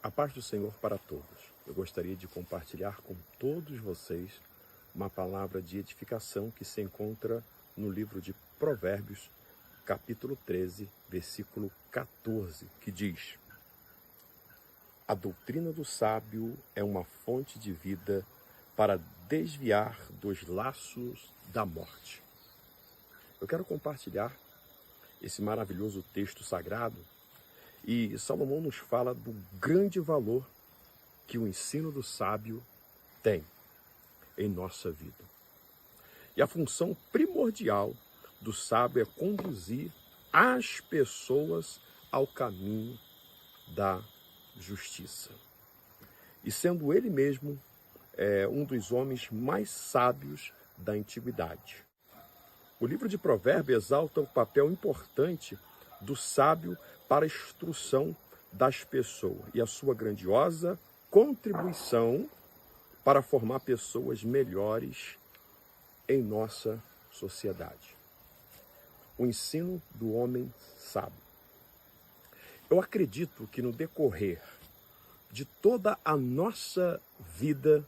A paz do Senhor para todos. Eu gostaria de compartilhar com todos vocês uma palavra de edificação que se encontra no livro de Provérbios, capítulo 13, versículo 14, que diz: a doutrina do sábio é uma fonte de vida para desviar dos laços da morte. Eu quero compartilhar esse maravilhoso texto sagrado e Salomão nos fala do grande valor que o ensino do sábio tem em nossa vida. E a função primordial do sábio é conduzir as pessoas ao caminho da justiça. E sendo ele mesmo um dos homens mais sábios da antiguidade. O livro de Provérbios exalta o papel importante do sábio para a instrução das pessoas e a sua grandiosa contribuição para formar pessoas melhores em nossa sociedade. O ensino do homem sábio. Eu acredito que no decorrer de toda a nossa vida,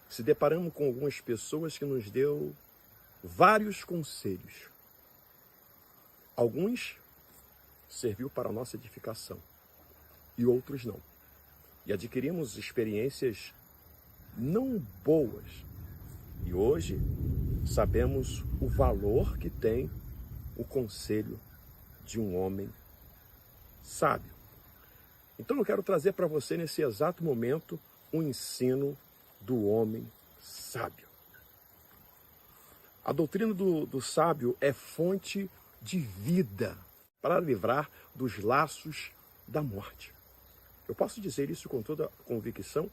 se deparamos com algumas pessoas que nos deu vários conselhos. Alguns serviu para a nossa edificação e outros não. E adquirimos experiências não boas. E hoje sabemos o valor que tem o conselho de um homem sábio. Então eu quero trazer para você nesse exato momento um ensino do homem sábio. A doutrina do sábio é fonte de vida para livrar dos laços da morte. Eu posso dizer isso com toda convicção,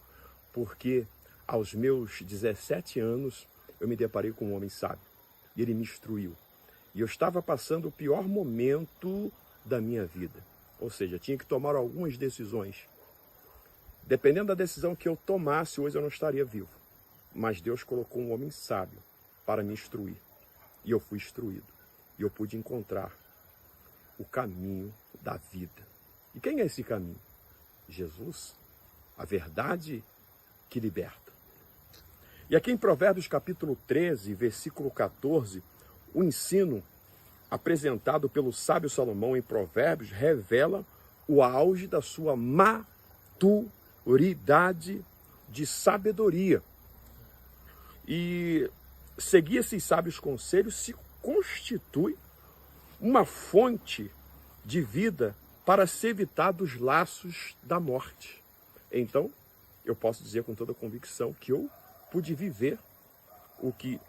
porque aos meus 17 anos eu me deparei com um homem sábio e ele me instruiu. E eu estava passando o pior momento da minha vida. Ou seja, tinha que tomar algumas decisões. Dependendo da decisão que eu tomasse, hoje eu não estaria vivo. Mas Deus colocou um homem sábio para me instruir. E eu fui instruído. E eu pude encontrar o caminho da vida. E quem é esse caminho? Jesus, a verdade que liberta. E aqui em Provérbios capítulo 13, versículo 14, o ensino apresentado pelo sábio Salomão em Provérbios revela o auge da sua maturidade de sabedoria. E seguir esses sábios conselhos se constitui uma fonte de vida para se evitar dos laços da morte. Então, eu posso dizer com toda convicção que eu pude viver o que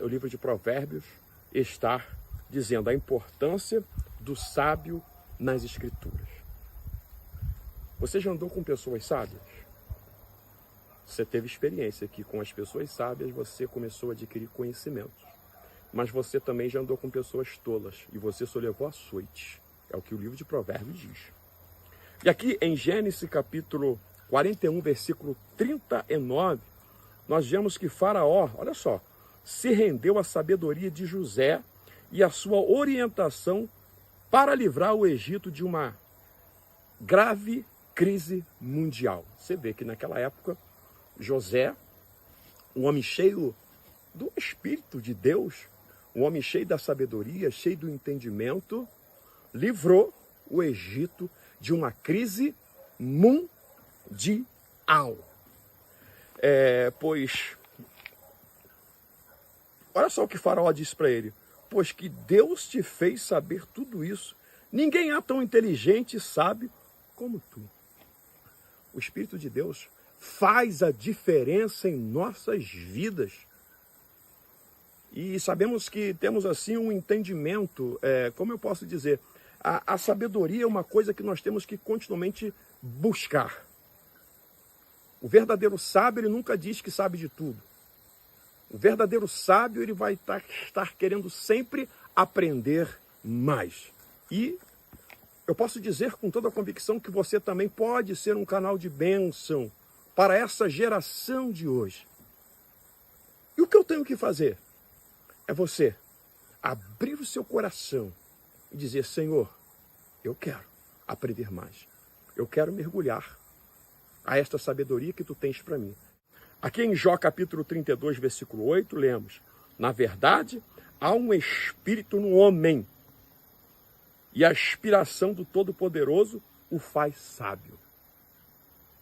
o livro de Provérbios está dizendo, a importância do sábio nas Escrituras. Você já andou com pessoas sábias? Você teve experiência que com as pessoas sábias você começou a adquirir conhecimentos. Mas você também já andou com pessoas tolas e você só levou açoites. É o que o livro de Provérbios diz. E aqui em Gênesis capítulo 41, versículo 39, nós vemos que Faraó, olha só, se rendeu à sabedoria de José e à sua orientação para livrar o Egito de uma grave crise mundial. Você vê que naquela época, José, um homem cheio do Espírito de Deus, um homem cheio da sabedoria, cheio do entendimento, livrou o Egito de uma crise mundial. Pois, olha só o que Faraó disse para ele: pois que Deus te fez saber tudo isso, ninguém é tão inteligente e sábio como tu. O Espírito de Deus faz a diferença em nossas vidas. E sabemos que temos assim um entendimento, como eu posso dizer, a sabedoria é uma coisa que nós temos que continuamente buscar. O verdadeiro sábio, ele nunca diz que sabe de tudo. O verdadeiro sábio, ele vai estar querendo sempre aprender mais. E eu posso dizer com toda a convicção que você também pode ser um canal de bênção para essa geração de hoje. E o que eu tenho que fazer? É você abrir o seu coração e dizer: Senhor, eu quero aprender mais. Eu quero mergulhar a esta sabedoria que tu tens para mim. Aqui em Jó capítulo 32, versículo 8, lemos: na verdade, há um espírito no homem, e a inspiração do Todo-Poderoso o faz sábio.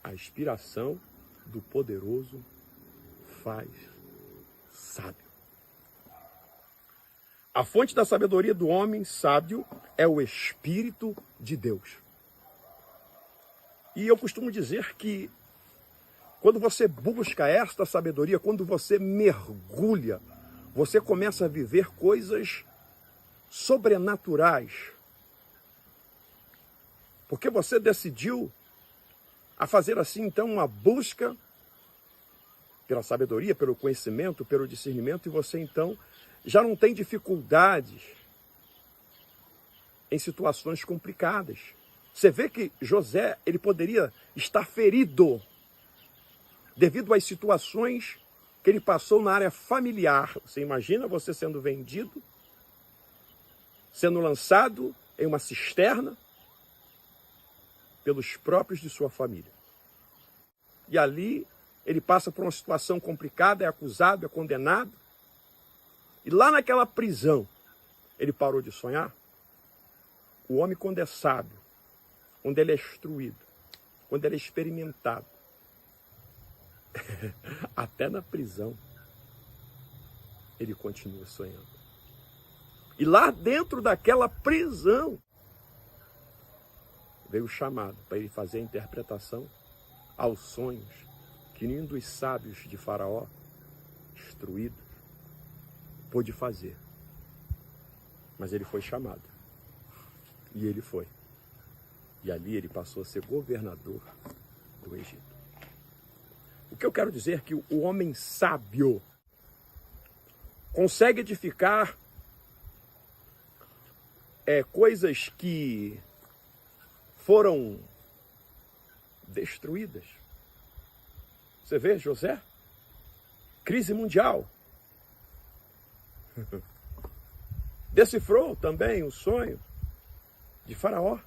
A inspiração do Poderoso faz sábio. A fonte da sabedoria do homem sábio é o Espírito de Deus. E eu costumo dizer que quando você busca esta sabedoria, quando você mergulha, você começa a viver coisas sobrenaturais. Porque você decidiu a fazer assim, então, uma busca pela sabedoria, pelo conhecimento, pelo discernimento, e você, então, já não tem dificuldades em situações complicadas. Você vê que José, ele poderia estar ferido devido às situações que ele passou na área familiar. Você imagina você sendo vendido, sendo lançado em uma cisterna pelos próprios de sua família. E ali ele passa por uma situação complicada, é acusado, é condenado. E lá naquela prisão, ele parou de sonhar. O homem, quando é sábio, quando ele é instruído, quando ele é experimentado, até na prisão, ele continua sonhando. E lá dentro daquela prisão, veio o chamado para ele fazer a interpretação aos sonhos que nenhum dos sábios de Faraó, instruído, pôde fazer. Mas ele foi chamado. E ele foi. E ali ele passou a ser governador do Egito. O que eu quero dizer é que o homem sábio consegue edificar coisas que foram destruídas. Você vê, José? Crise mundial. Decifrou também o sonho de Faraó,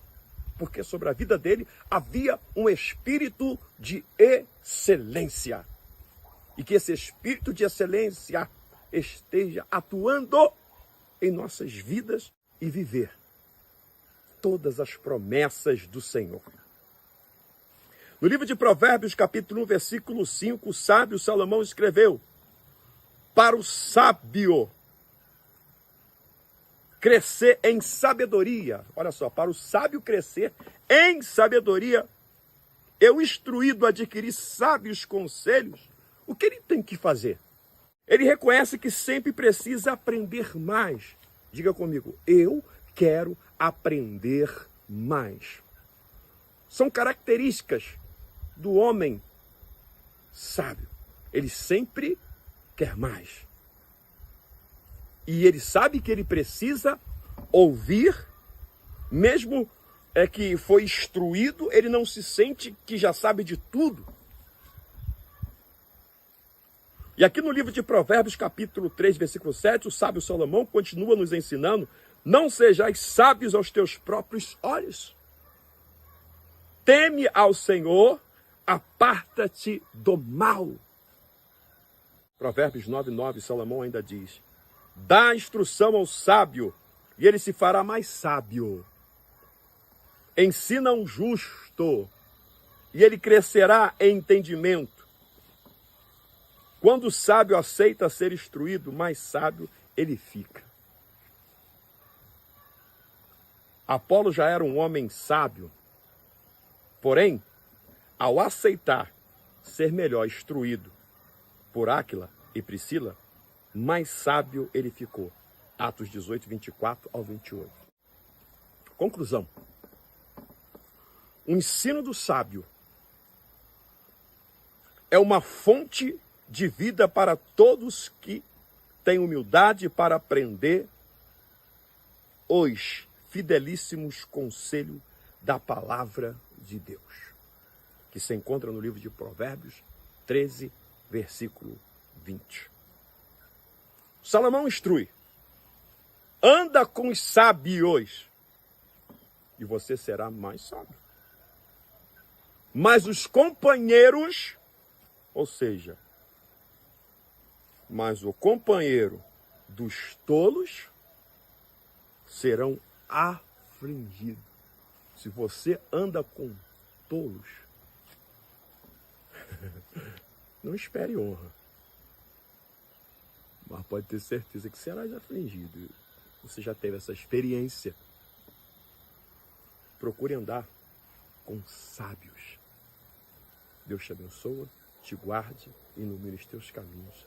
porque sobre a vida dele havia um espírito de excelência. E que esse espírito de excelência esteja atuando em nossas vidas e viver todas as promessas do Senhor. No livro de Provérbios, capítulo 1, versículo 5, o sábio Salomão escreveu: para o sábio crescer em sabedoria, olha só, para o sábio crescer em sabedoria, eu instruído a adquirir sábios conselhos, o que ele tem que fazer? Ele reconhece que sempre precisa aprender mais. Diga comigo, eu quero aprender mais. São características do homem sábio. Ele sempre quer mais. E ele sabe que ele precisa ouvir, mesmo que foi instruído, ele não se sente que já sabe de tudo. E aqui no livro de Provérbios, capítulo 3, versículo 7, o sábio Salomão continua nos ensinando: não sejais sábios aos teus próprios olhos. Teme ao Senhor, aparta-te do mal. Provérbios 9:9, Salomão ainda diz: dá instrução ao sábio, e ele se fará mais sábio. Ensina um justo, e ele crescerá em entendimento. Quando o sábio aceita ser instruído, mais sábio ele fica. Apolo já era um homem sábio, porém, ao aceitar ser melhor instruído por Áquila e Priscila, mais sábio ele ficou. Atos 18, 24 ao 28. Conclusão. O ensino do sábio é uma fonte de vida para todos que têm humildade para aprender os fidelíssimos conselhos da palavra de Deus, que se encontra no livro de Provérbios 13, versículo 20. Salomão instrui: anda com os sábios e você será mais sábio. Mas os companheiros, ou seja, mas o companheiro dos tolos serão afligidos. Se você anda com tolos, não espere honra. Mas pode ter certeza que serás afligido. Você já teve essa experiência. Procure andar com sábios. Deus te abençoe, te guarde e ilumine os teus caminhos.